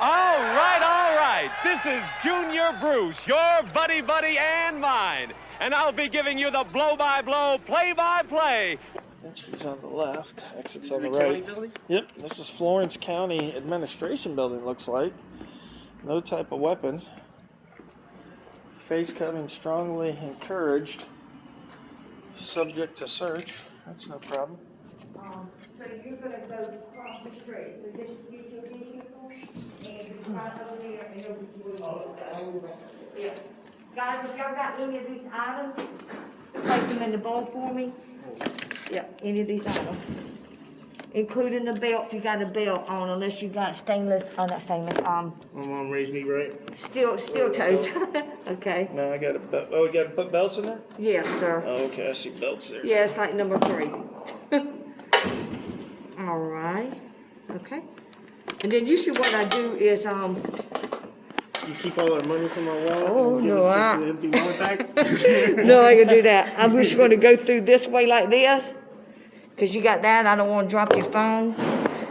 All right. This is Junior Bruce, your buddy and mine. And I'll be giving you the blow-by-blow, play-by-play. Entry's on the left, exit's on the right. Yep, this is Florence County Administration Building, looks like. No type of weapon. Face covering strongly encouraged. Subject to search. That's no problem. So you're going to go across the street. So just use your vehicle and just right over there and over to the yeah. Guys, if y'all got any of these items, place them in the bowl for me. Yeah, any of these items. Including the belt, if you got a belt on, unless you got stainless, not stainless, My mom raised me right. steel toes. Okay. No, I got a belt. Oh, we got to put belts in there? Yes, sir. Oh, okay, I see belts there. Yeah, it's like number 3. All right. Okay. And then usually what I do is You keep all our money from our wallet? Oh, and give no, us just the empty wallet back? no, I can do that. I'm just going to go through this way like this, because you got that. I don't want to drop your phone.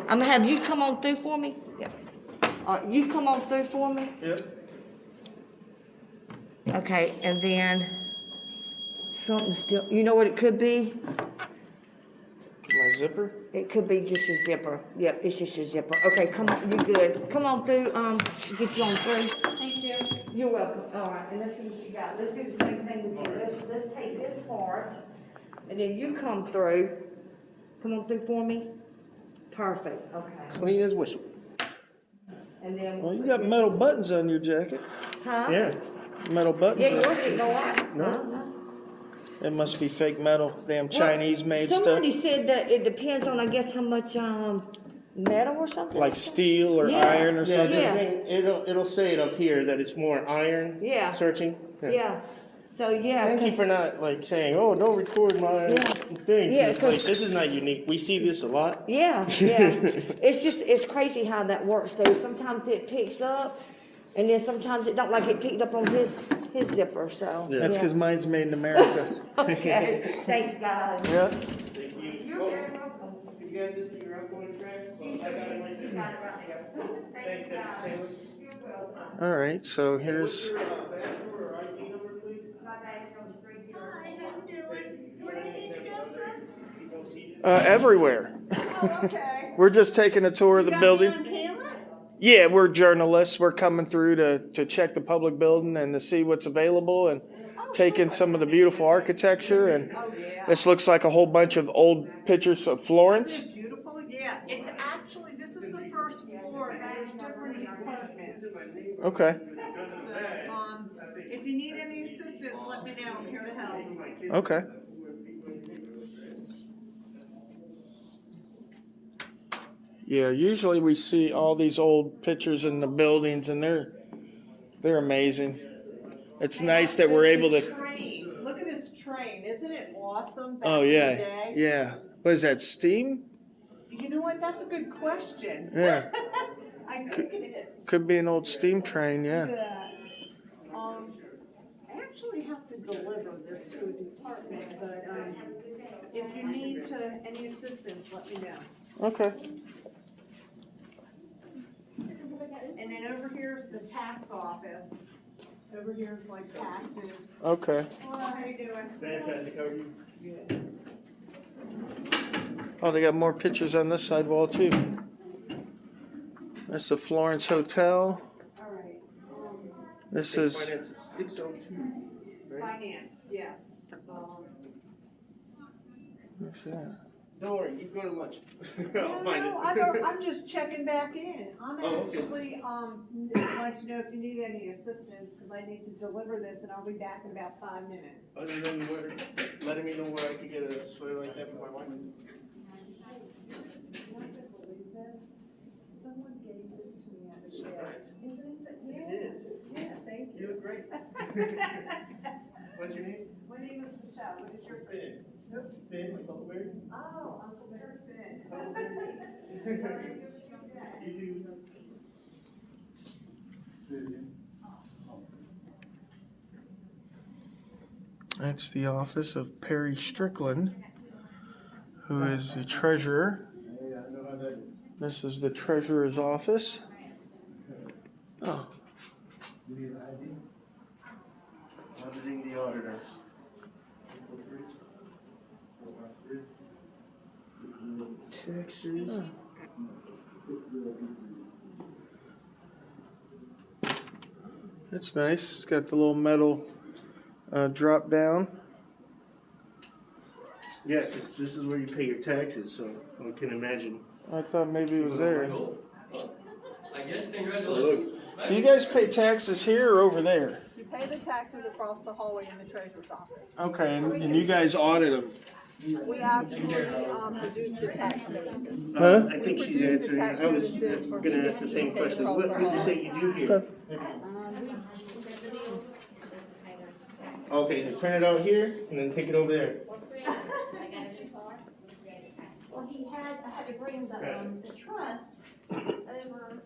I'm going to have you come on through for me. Yeah. All right, you come on through for me. Yep. Okay, and then something still, you know what it could be? My zipper? It could be just your zipper. Yep, it's just your zipper. Okay, come on, you good. Come on through, get you on through. Thank you. You're welcome. All right, and let's see what you got. Let's do the same thing with you. Let's take this part, and then you come through. Come on through for me. Perfect, okay. Clean as whistle. And then. Well, you got metal buttons on your jacket. Huh? Yeah. Yeah, Metal buttons. yours didn't go out. No. It must be fake metal. Damn Chinese made Somebody stuff. said that it depends on, I guess, how much, metal or something. Like steel or Yeah. iron or Yeah, something. this Yeah. thing, it'll say it up here that it's more iron Yeah. searching. Yeah. So, yeah. Thank you 'cause- for not like saying, oh, don't record my Yeah. thing. Yeah, Like, 'cause- this is not unique. We see this a lot. Yeah, yeah. It's crazy how that works though. Sometimes it picks up and then sometimes it don't, like it picked up on his zipper, so. Yeah. That's yeah. because mine's made in America. Okay, thanks guys. Yeah. Thank you. You're very welcome. You got this in your outgoing track? Well, I got it right You there. got it right there. Thanks Thanks, guys. You're welcome. All right, so here's. What's your passport or ID number, please? My dad's on the street here. Hi, how you doing? Where do you need to go, sir? Everywhere. Oh, okay. We're just taking a tour of the You got building. me on camera? Yeah, we're journalists. We're coming through to check the public building and to see what's available and take in some of the beautiful architecture. And Oh, yeah. this looks like a whole bunch of old pictures of Florence. Isn't it beautiful? Yeah, it's actually, this is the first floor, and there's different departments. Okay. So, if you need any assistance, let me know, I'm here to help. Okay. Yeah, usually we see all these old pictures in the buildings and they're amazing. It's nice that we're able to. Train. Look at this train, isn't it awesome? Back Oh in the yeah, day? yeah. What is that? Steam? You know what, that's a good question. Yeah. I think it is. Could be an old steam train. Yeah. I actually have to deliver this to a department, but, if you need any assistance, let me know. Okay. And then over here is the tax office. Over here is like taxes. Okay. Well, how you doing? Fantastic. How are you? Good. Oh, they got more pictures on this side wall too. That's the Florence Hotel. All right. This is. Finance is 602. Right? Finance, yes. What's that? Don't worry, you go to lunch. No, I'll find no, it. I'm just checking back in. I'm Oh, okay. actually, want to know if you need any assistance, because I need to deliver this, and I'll be back in about 5 minutes. Other than letting me know where I could get a sweater like that for my wife. I can believe this. Someone gave this to me as a gift. Isn't it? Yeah. It is. Yeah, thank You you. look great. What's your name? My name is Michelle. What is your? Finn. Nope. Finn, like Uncle Barry? Oh, Uncle Bear Finn. Uncle Barry. You do. That's the office of Perry Strickland, who is the treasurer. This is the treasurer's office. Oh, Auditing the auditor. Taxes. that's nice. It's got the little metal drop down. Yeah, 'cause this is where you pay your taxes, so I can imagine. I thought maybe it was there. I guess Oh, congratulations. look. Do you guys pay taxes here or over there? You pay the taxes across the hallway in the treasurer's office. Okay, and you guys audit them. We actually, produce the tax notices. Huh? I think she's produce the answering. tax I was notices for gonna ask the people same who pay question. across What the did you hall. say you do here? Okay. Okay, then print it out here and then take it over there. Well, I had to bring the trust over,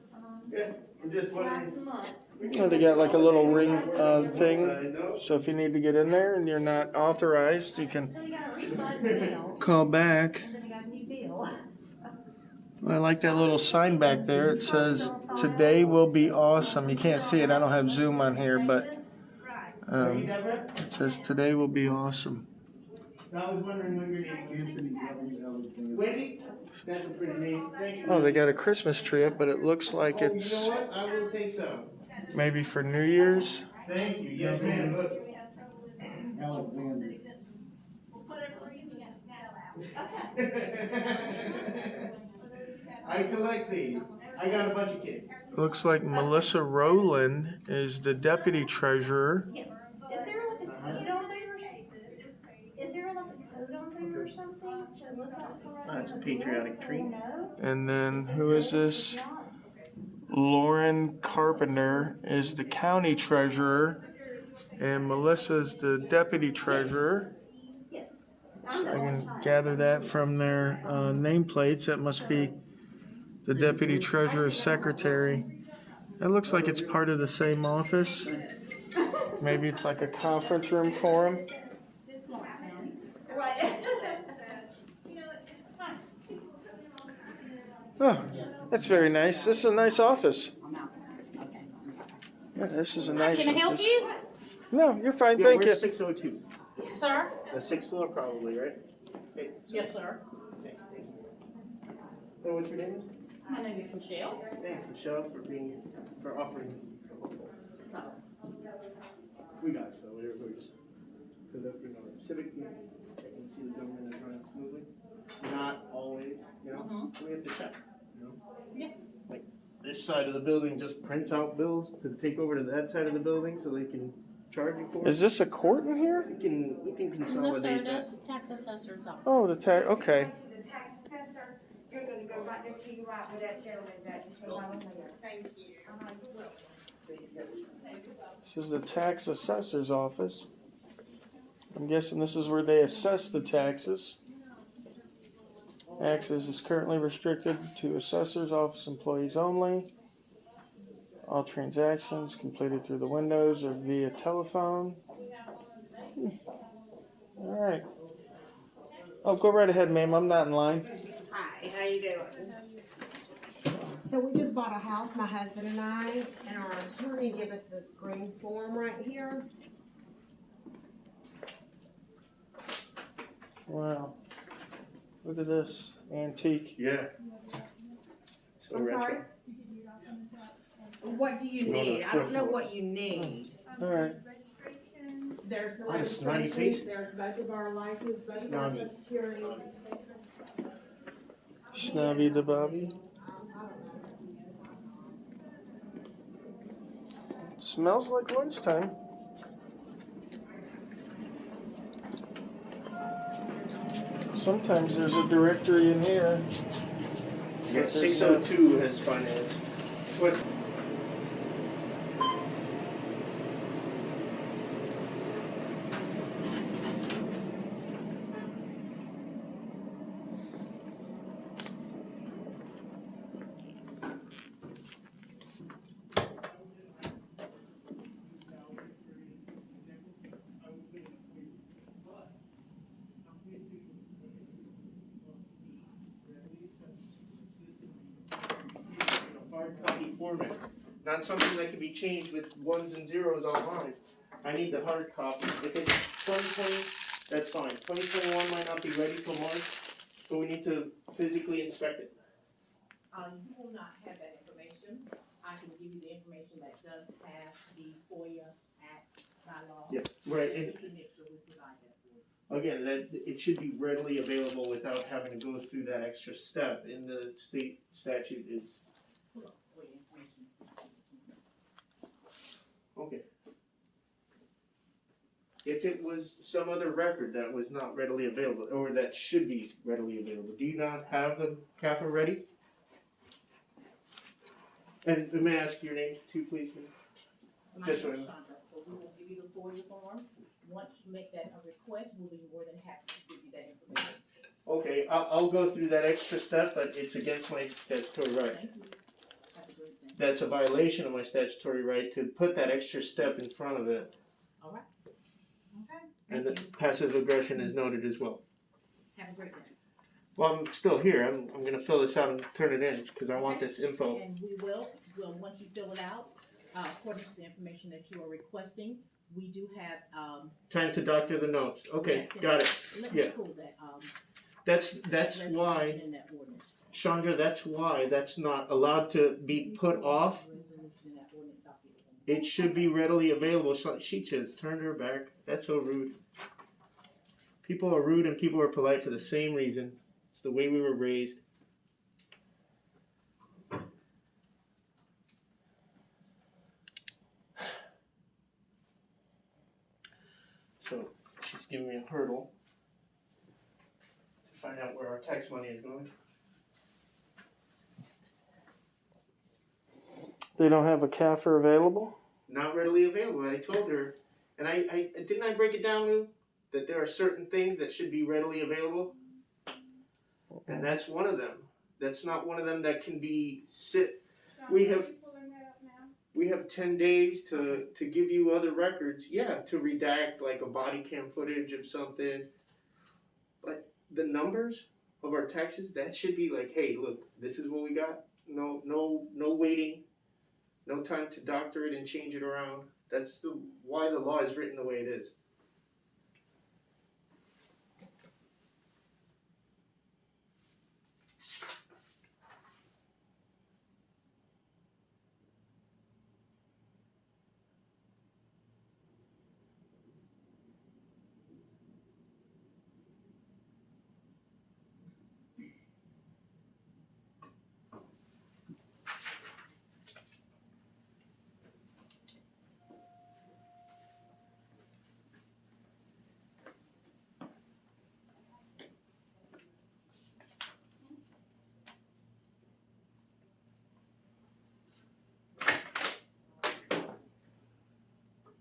Yeah, I'm just wondering. last month. Oh, they got like a little ring thing, know. so if you need to get in there and you're not authorized, you can Then I got a refund bill, call back. and then I got a new bill. I like that little sign back there. It says, "Today will be awesome." You can't see it. I don't have Zoom on here, but Right. it says, "Today will be awesome." I was wondering what your name was. Wendy? That's a pretty name. Thank you. Oh, they got a Christmas tree up, but it looks like Oh, you know it's what? I will take some. maybe for New Year's. Thank you. Yes, ma'am. Look. I collect these. I got a bunch of kids. Looks like Melissa Rowland is the deputy treasurer. Is there like a code on there? Is there like a code on there or something to look out for? That's a patriotic treat. No. And then who is this? Lauren Carpenter is the county treasurer, and Melissa's the deputy treasurer. Yes. So I can gather that from their nameplates. That must be the deputy treasurer's secretary. That looks like it's part of the same office. Maybe it's like a conference room for them. Right. Oh, that's very nice. This is a nice office. Yeah, this is a nice office. Can I help you, No, you're fine. Yeah, Thank you. where's 602? sir? The sixth floor, probably, right? Okay. Yes, sir. Okay, thank you. Oh, what's your name? My name is Michelle. Thanks, Michelle, for offering. We got it, so we're just, civic, I can see the government is running smoothly. Not always, you know, we have to check, you know? Yeah. Like, this side of the building just prints out bills to take over to that side of the building so they can charge you for it. Is this a court in here? We can No, sir, consolidate that. that's tax assessor's office. Oh, the tax. Okay. The tax assessor, you're gonna go right there to your right where that gentleman's at, just go right on there. Thank you. This is the tax assessor's office. I'm guessing this is where they assess the taxes. Access is currently restricted to assessor's office employees only. All transactions completed through the windows or via telephone. All right. Oh, go right ahead, ma'am. I'm not in line. Hi, how you doing? So we just bought a house, my husband and I, and our attorney gave us this green form right here. Wow. Look at this. Antique. Yeah. So I'm retro. sorry? What do you No, no, need? I don't know front what you need. All right. There's the What a snotty face. registration, there's both of our licenses, both of our Snobby. social security. Snobby the Bobby. Smells like lunchtime. Sometimes there's a directory in here. Yeah, 602 has finance. What? not something that can be changed with ones and zeros online. I need the hard copy. If it's 2020, that's fine. 2021 might not be ready till March, so we need to physically inspect it. You will not have that information. I can give you the information that does have the FOIA Act by law. Yeah, right. And Just to make sure we provide that for you. again, that it should be readily available without having to go through that extra step in the state statute. It's Pull up FOIA information. okay. If it was some other record that was not readily available, or that should be readily available, do you not have the CAFA ready? And may I ask your name too, please, ma'am? My Just name is so I know. Chandra, so we will give you the FOIA form. Once you make that a request, we'll be more than happy to give you that information. Okay, I'll go through that extra step, but it's against my statutory right. Thank you. Have a great day. That's a violation of my statutory right to put that extra step in front of it. All right. Okay. And Thank the you. passive aggression is noted as well. Have a great day. Well, I'm still here. I'm gonna fill this out and turn it in because I want Okay. this info. And well, once you fill it out, according to the information that you are requesting, we do have, Time to doctor the notes. Okay, yes, got it. Let me Yeah. pull that, That's resolution why, in that ordinance. Chandra, that's why that's not allowed to be put off. Resolution in that ordinance, I'll get it. It should be readily available. She just turned her back. That's so rude. People are rude and people are polite for the same reason. It's the way we were raised. So she's giving me a hurdle to find out where our tax money is going. They don't have a CAFR available? Not readily available. I told her, and I didn't I break it down, Lou, that there are certain things that should be readily available, and that's one of them. That's not one of them that can be We have 10 days to give you other records. Yeah, to redact like a body cam footage of something. But the numbers of our taxes, that should be like, hey, look, this is what we got. No waiting. No time to doctor it and change it around. That's why the law is written the way it is.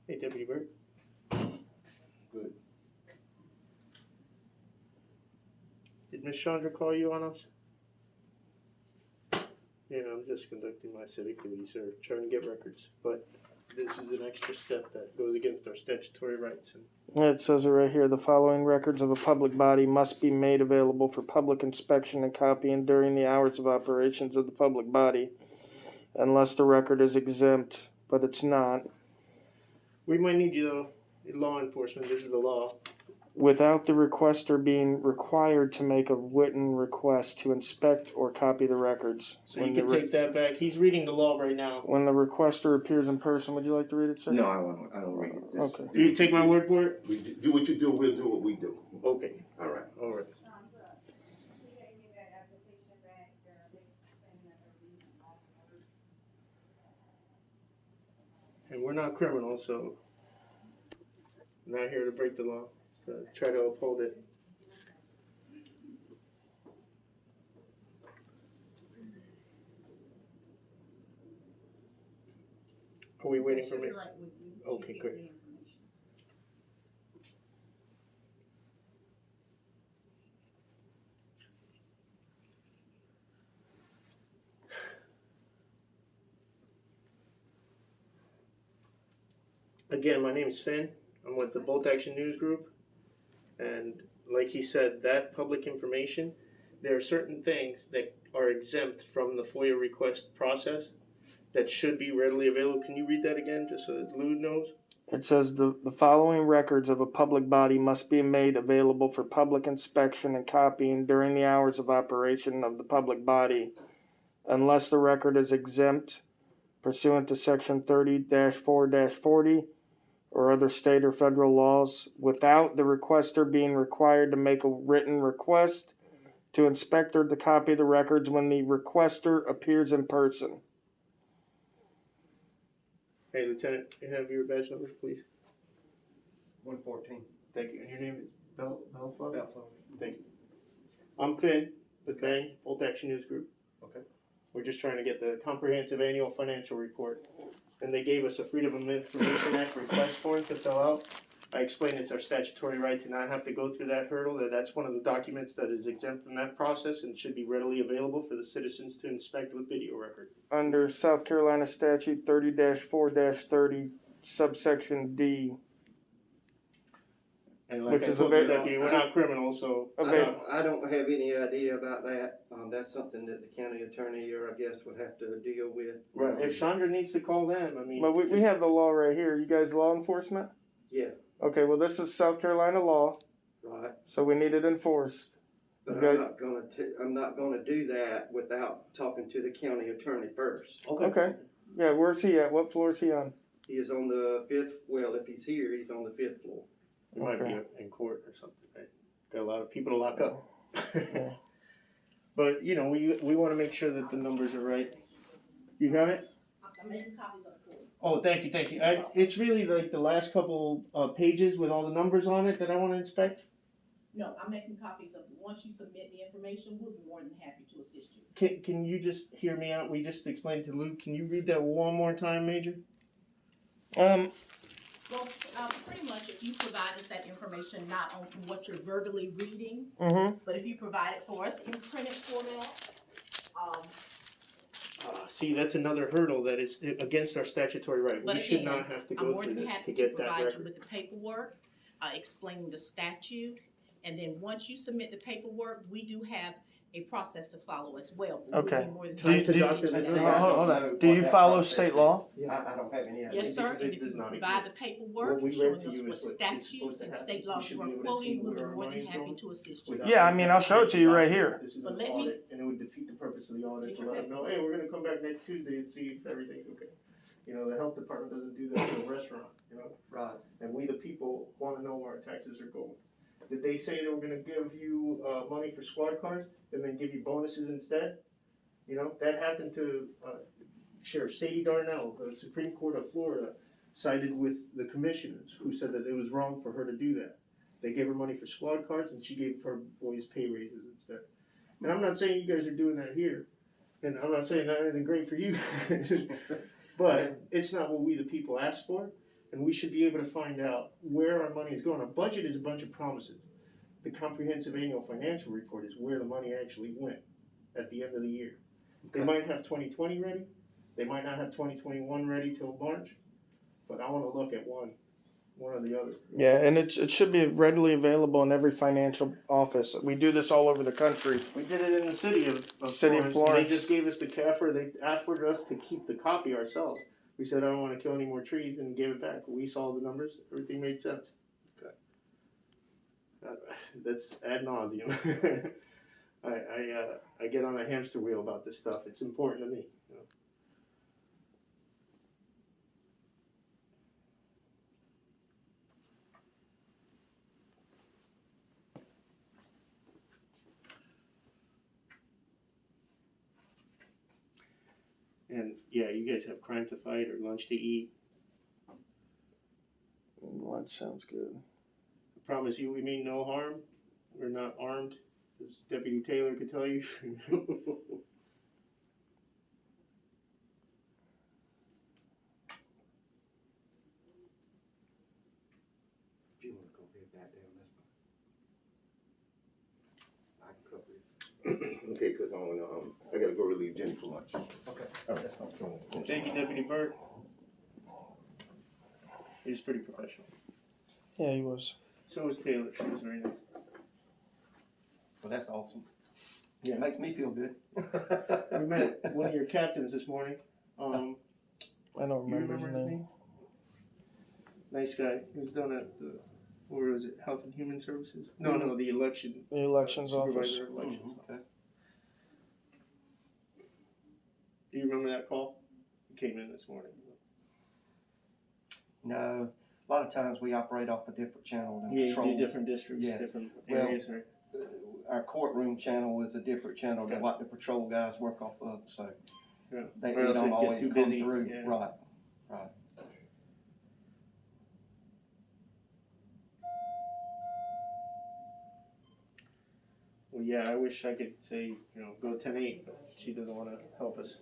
Hey, Deputy Bird. Good. Did Miss Chandra call you on us? Yeah, I'm just conducting my civic duty, sir, trying to get records. But this is an extra step that goes against our statutory rights. It says it right here. The following records of a public body must be made available for public inspection and copying during the hours of operations of the public body, unless the record is exempt, but it's not. We might need you, though. Law enforcement, this is the law. Without the requester being required to make a written request to inspect or copy the records. So you can take that back. He's reading the law right now. When the requester appears in person, would you like to read it, sir? No, I don't read it. This- Okay. Do you take my word for it? Do what you do, we'll do what we do. Okay. All right. All right. And we're not criminals, so I'm not here to break the law. Just to try to uphold it. Are we waiting for me? Okay, great. Again, my name is Finn. I'm with the Bolt Action News Group. And like he said, that public information, there are certain things that are exempt from the FOIA request process. that should be readily available. Can you read that again, just so that Lou knows? It says the following records of a public body must be made available for public inspection and copying during the hours of operation of the public body, unless the record is exempt pursuant to section 30-4-40 or other state or federal laws, without the requester being required to make a written request to inspector to copy the records when the requester appears in person. Hey, Lieutenant, can I have your badge numbers, please? 114. Thank you. And your name is Belflow? Belflow. Thank you. I'm Finn with Bang, Bolt Action News Group. Okay. We're just trying to get the comprehensive annual financial report. And they gave us a Freedom of Information Act request form to fill out. I explained it's our statutory right to not have to go through that hurdle, that's one of the documents that is exempt from that process and should be readily available for the citizens to inspect with video record. Under South Carolina Statute 30-4-30, subsection D. And like Which I is told you, available. Deputy, we're not criminals, so. I don't have any idea about that. That's something that the county attorney, or I guess, would have to deal with. Right, if Chandra needs to call them, I mean. But we have the law right here. You guys law enforcement? Yeah, Okay, well this is South Carolina law, right. so we need it enforced. But Okay. I'm not gonna do that without talking to the county attorney first. Okay. Yeah, where's he at? What floor is he on? He is on the 5th, well, if he's here, he's on the 5th floor. It might be in court or something, right? Got a lot of people to lock up. Yeah. But, you know, we wanna make sure that the numbers are right. You got it? I'm making copies of the form. Oh, thank you, thank you. It's really like the last couple pages with all the numbers on it that I wanna inspect. No, I'm making copies of it. Once you submit the information, we'll be more than happy to assist you. Can you just hear me out? We just explained to Luke. Can you read that one more time, Major? Well, pretty much if you provide us that information, not on what you're verbally reading, but if you provide it for us in printed format, See, that's another hurdle that is against our statutory right. but We should again, not have to I'm go more through than this to happy to get that provide you record. with the paperwork, explaining the statute, and then once you submit the paperwork, we do have a process to follow as well. but we'll Okay. be more than Do you- happy to do you- get into Hold that. Hold on. Do you follow state law? I don't have any idea. Yes, sir, because and it if you does not provide the exist. paperwork, What we read showing to us you what is what is statute supposed to and happen. state We laws should you be are able to quoting, see we'll where be our more than money is happy going to assist you. without Yeah, I having mean, to I'll show it to you right document here. This is But an let me- audit, and it would defeat the purpose of the audit Get to your let them know, hey, we're gonna come back next Tuesday and see if everything's okay. You know, the health department doesn't do that to a restaurant, you know? Right. And we, the people, wanna know where our taxes are going. Did they say they were gonna give you, money for squad cars and then give you bonuses instead? You know, that happened to, Sheriff Sadie Darnell, the Supreme Court of Florida sided with the commissioners who said that it was wrong for her to do that. They gave her money for squad cars and she gave her boys pay raises instead. And I'm not saying you guys are doing that here, and I'm not saying that isn't great for you, but it's not what we the people asked for, and we should be able to find out where our money is going. A budget is a bunch of promises. The comprehensive annual financial report is where the money actually went at the end of the year. They might have 2020 ready, they might not have 2021 ready till March, but I wanna look at one or the other. Yeah, and it should be readily available in every financial office. We do this all over the country. We did it in the city of City of Florence. Florence. They just gave us the CAFR, they asked for us to keep the copy ourselves. We said, I don't wanna kill any more trees, and gave it back. We saw the numbers, everything made sense. Okay. That's ad nauseum. I get on a hamster wheel about this stuff, it's important to me, you know. And yeah, you guys have crime to fight or lunch to eat. Lunch sounds good. I promise you, we mean no harm. We're not armed, as Deputy Taylor could tell you. If you wanna go get that down, that's fine. I can cover it. Okay, cause I gotta go relieve Jenny for lunch. Okay. Alright. That's fine. Thank you, Deputy Burt. He was pretty professional. Yeah, he was. So was Taylor. She was very nice. Well, that's awesome. Yeah. It makes me feel good. We met one of your captains this morning. I don't You remember, remember his name? Nice guy. He was down at the, where was it, Health and Human Services? No, the election. The elections office. Supervisor of elections. Mm-hmm. Okay. Do you remember that call? He came in this morning. No, a lot of times we operate off a different channel than Yeah, you patrol. do different districts, Yeah. different Well, areas, right? Our courtroom channel is a different channel than Gotcha. what the patrol guys work off of, so Yeah. they Or else don't it'd get always too come busy, through. yeah. Right. Well, yeah, I wish I could say, go 10-8, but she doesn't want to help us.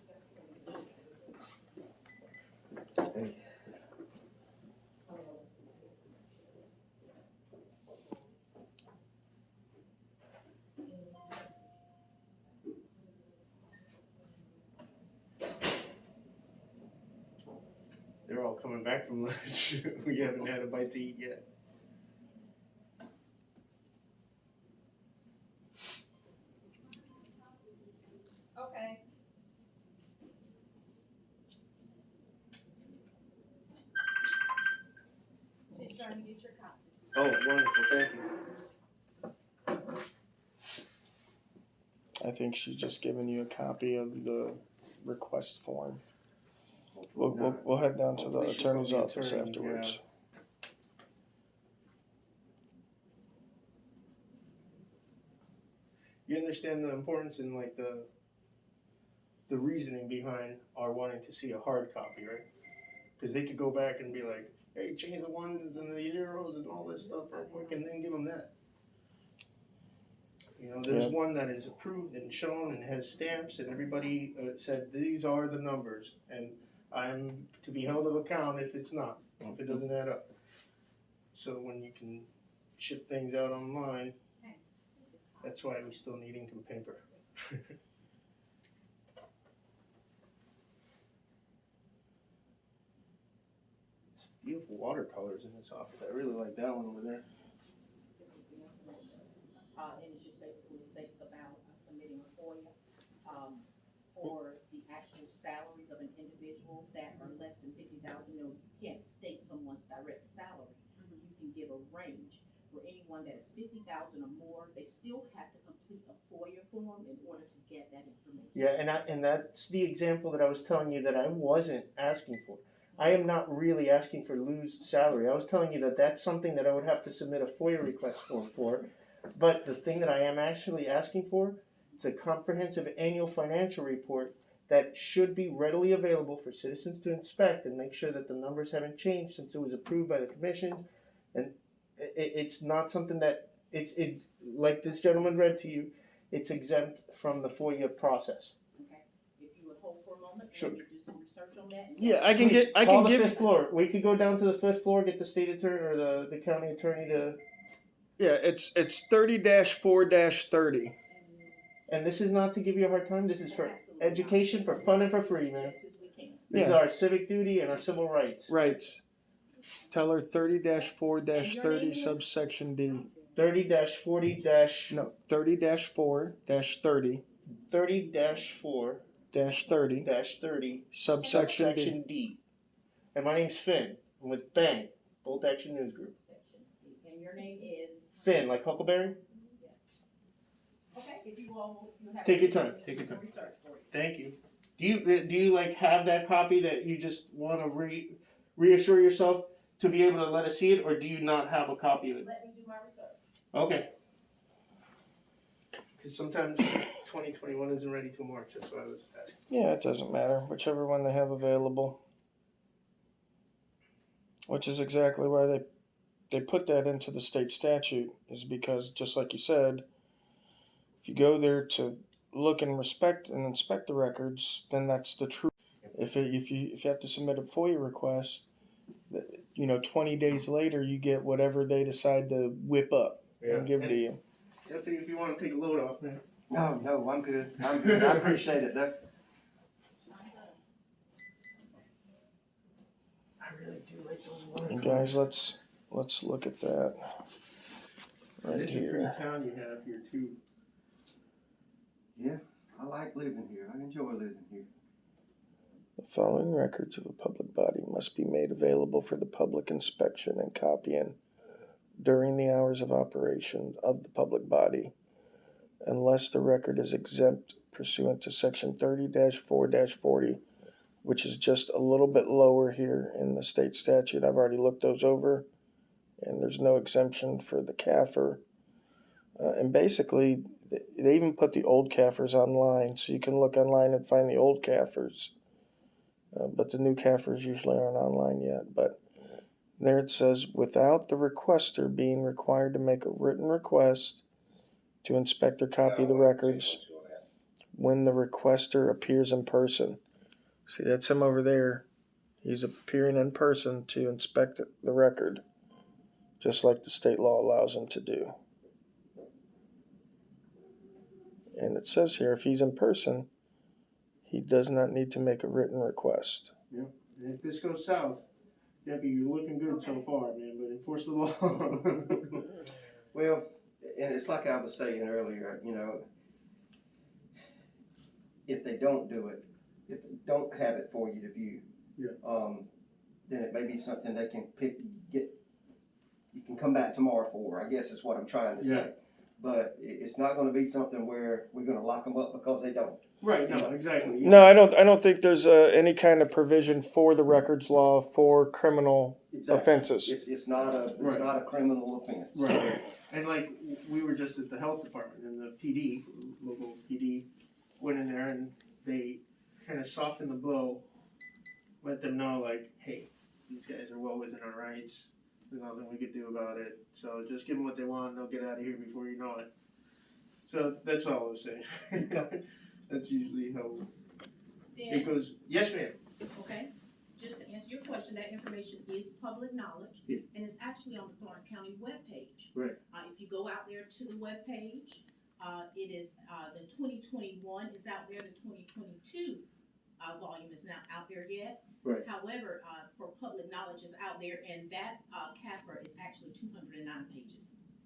They're all coming back from lunch. We haven't had a bite to eat yet. Okay. She's trying to get your copy. Oh, wonderful, thank you. I think she's just giving you a copy of the request form. We'll head down to the Hopefully she'll attorney's call the office attorney, afterwards. yeah. You understand the importance and like the reasoning behind our wanting to see a hard copy, right? Because they could go back and be like, hey, change the ones and the zeros and all this stuff real quick, and then give them that. There's Yep. one that is approved and shown and has stamps, and everybody said these are the numbers, and I'm to be held of account if it's not, if it doesn't add up. So when you can ship things out online, that's why we still need ink and paper. Beautiful watercolors in this office. I really like that one over there. This is the information. And it just basically states about submitting a FOIA, for the actual salaries of an individual that are less than 50,000. You can't state someone's direct salary. You can give a range. For anyone that is 50,000 or more, they still have to complete a FOIA form in order to get that information. Yeah, and that's the example that I was telling you that I wasn't asking for. I am not really asking for Lou's salary. I was telling you that that's something that I would have to submit a FOIA request form for. But the thing that I am actually asking for is a comprehensive annual financial report that should be readily available for citizens to inspect and make sure that the numbers haven't changed since it was approved by the commission. And it's not something that, it's like this gentleman read to you, it's exempt from the FOIA process. Okay, if you would hold for a moment, Sure. and you do some research on that. Yeah, I Please, can call the give. fifth floor. We could go down to the fifth floor, get the state attorney or the county attorney to. Yeah, it's 30-4-30. And this is not to give you a hard time. This is for education, for fun, and for free, man. Yes, as we can. This is Yeah. our civic duty and our civil rights. Right. Tell her And your name 30-4-30 is? subsection D. 30-40 No, 30-4-30 30-4 -30 30 subsection D. subsection D. And my name's Finn. I'm with Bang, Bolt Action News Group. And your name is? Finn, like Huckleberry. Okay, if you all, you have. Take your time. Take your some time. research for you. Thank you. Do you like have that copy that you just want to reassure yourself to be able to let us see it, or do you not have a copy of it? Let me do my research. Okay. Because sometimes 2021 isn't ready till March. That's why I was asking. Yeah, it doesn't matter. Whichever one they have available. Which is exactly why they put that into the state statute, is because, just like you said, if you go there to look and inspect the records, then that's the truth. If you have to submit a FOIA request, 20 days later you get whatever they decide to whip up and give to you. Deputy, if you want to take a load off, man. No, I'm good. I'm good. I appreciate it, though. I really do like those And guys, let's look at that right It's a pretty here. town you have here too. Yeah, I like living here. I enjoy living here. The following records of a public body must be made available for the public inspection and copying during the hours of operation of the public body, unless the record is exempt pursuant to section 30-4-40, which is just a little bit lower here in the state statute. I've already looked those over, and there's no exemption for the CAFR. And basically, they even put the old CAFRs online, so you can look online and find the old CAFRs. But the new CAFRs usually aren't online yet. But there it says, without the requester being required to make a written request to inspect or copy the records when the requester appears in person. See, that's him over there. He's appearing in person to inspect the record, just like the state law allows him to do. And it says here, if he's in person, he does not need to make a written request. Yeah. And if this goes south, Debbie, you're looking good so far, man, but enforce the law. Well, and it's like I was saying earlier, you know, if they don't do it, if they don't have it for you to view, then it may be something they can you can come back tomorrow for, I guess is what I'm trying to say. But it's not gonna be something where we're gonna lock them up because they don't. Right, no, exactly. No, I don't think there's any kind of provision for the records law for criminal offenses. It's not a criminal offense. Right. And like, we were just at the health department, and the PD, local PD, went in there and they kind of softened the blow, let them know like, hey, these guys are well within our rights. There's nothing we could do about it. So just give them what they want and they'll get out of here before you know it. So that's all I was saying. That's usually how it goes. Yes, ma'am. Okay, just to answer your question, that information is public knowledge, and it's actually on the Florence County webpage. Right. If you go out there to the webpage, it is, the 2021 is out there, the 2022 volume is not out there yet. Right. However, for public knowledge is out there, and that CAFR is actually 209 pages.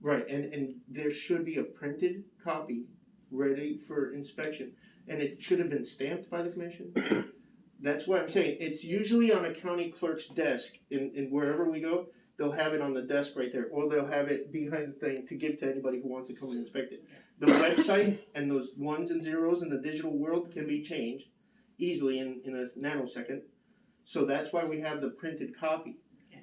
Right, and there should be a printed copy ready for inspection, and it should have been stamped by the commission. That's what I'm saying. It's usually on a county clerk's desk in wherever we go. They'll have it on the desk right there, or they'll have it behind the thing to give to anybody who wants to come and inspect it. The website and those ones and zeros in the digital world can be changed easily in a nanosecond. So that's why we have the printed copy.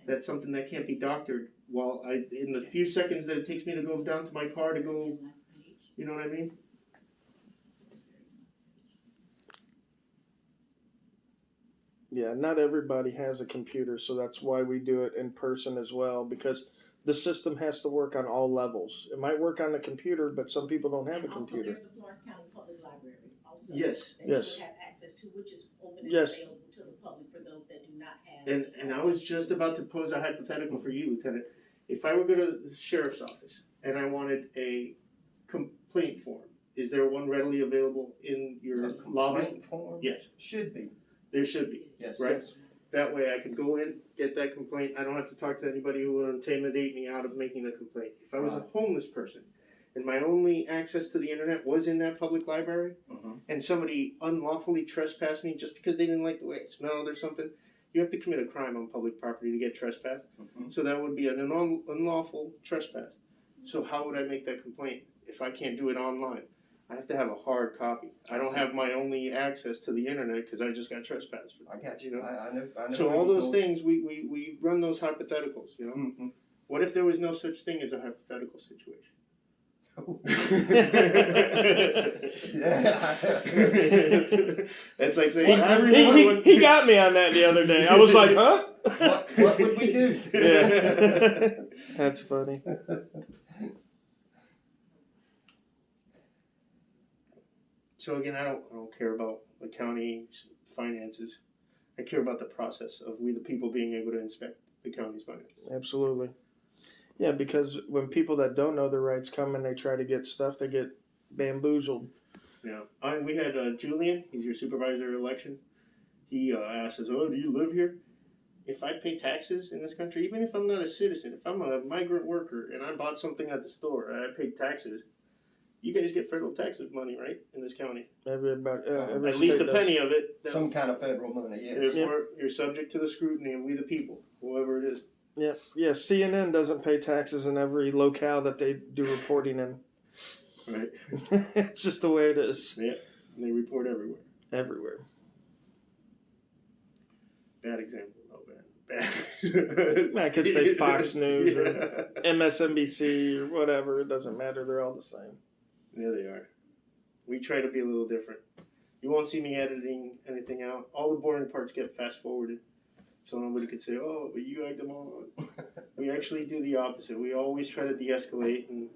That's something that can't be doctored while in the few seconds that it takes me to go down to my car to go, you know what I mean? Yeah, not everybody has a computer, so that's why we do it in person as well, because the system has to work on all levels. It might work on the computer, but some people don't have a computer. Also, there's the Florence County Public Library also. Yes. That Yes. you would have access to, which is open and Yes. available to the public for those that do not have. And I was just about to pose a hypothetical for you, Lieutenant. If I were to go to the sheriff's office and I wanted a complaint form, is there one readily available in your lobby? Complaint form? Yes. Should be. There should be. Yes. Right? That way I can go in, get that complaint. I don't have to talk to anybody who will intimidate me out of making the complaint. If I was a homeless person and my only access to the internet was in that public library, and somebody unlawfully trespassed me just because they didn't like the way it smelled or something, you have to commit a crime on public property to get trespassed. So that would be an unlawful trespass. So how would I make that complaint if I can't do it online? I have to have a hard copy. I don't have my only access to the internet because I just got trespassed. I got you. I know. So all those things, we run those hypotheticals, you know? What if there was no such thing as a hypothetical situation? That's like saying, he got me on that the other day. I was like, huh? What would we do? Yeah. That's funny. So again, I don't care about the county's finances. I care about the process of we the people being able to inspect the county's finances. Absolutely. Yeah, because when people that don't know their rights come and they try to get stuff, they get bamboozled. Yeah. We had Julian, he's your supervisor of election. He asked us, oh, do you live here? If I pay taxes in this country, even if I'm not a citizen, if I'm a migrant worker and I bought something at the store and I paid taxes, You guys get federal taxes money, right, in this county? Every At least state a does. penny of it. That, Some kind of federal money, yes. therefore, you're subject to the scrutiny of we the people, whoever it is. Yeah, yeah. CNN doesn't pay taxes in every locale that they do reporting in. Right. It's just the way it is. Yeah, and they report everywhere. Everywhere. Bad example, though, bad. I could say Fox News or Yeah. MSNBC or whatever. It doesn't matter. They're all the same. Yeah, they are. We try to be a little different. You won't see me editing anything out. All the boring parts get fast forwarded. So nobody could say, oh, but you egged them on. We actually do the opposite. We always try to de-escalate and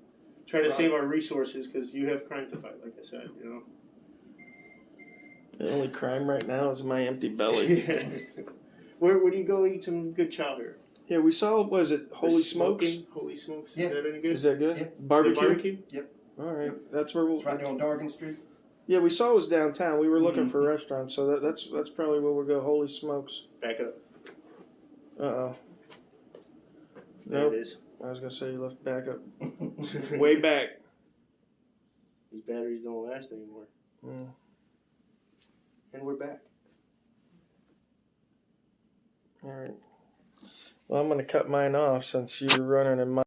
try to save our resources because you have crime to fight, like I said, you know. The only crime right now is my empty belly. Where do you go eat some good chowder? Yeah, we saw, was it Holy Smokes? Holy Smokes. Yeah. Is that any good? Is that good? Yeah. Barbecue? The barbecue? All right, that's where we'll. It's right there on Dargan Street. Yeah, we saw it was downtown. We were looking for a restaurant, so that's probably where we'll go. Holy Smokes. Back up. Uh-oh. There Nope. it is. I was going to say you left back up. Way back. These batteries don't last anymore. Mm. And we're back. All right. Well, I'm going to cut mine off since you're running in my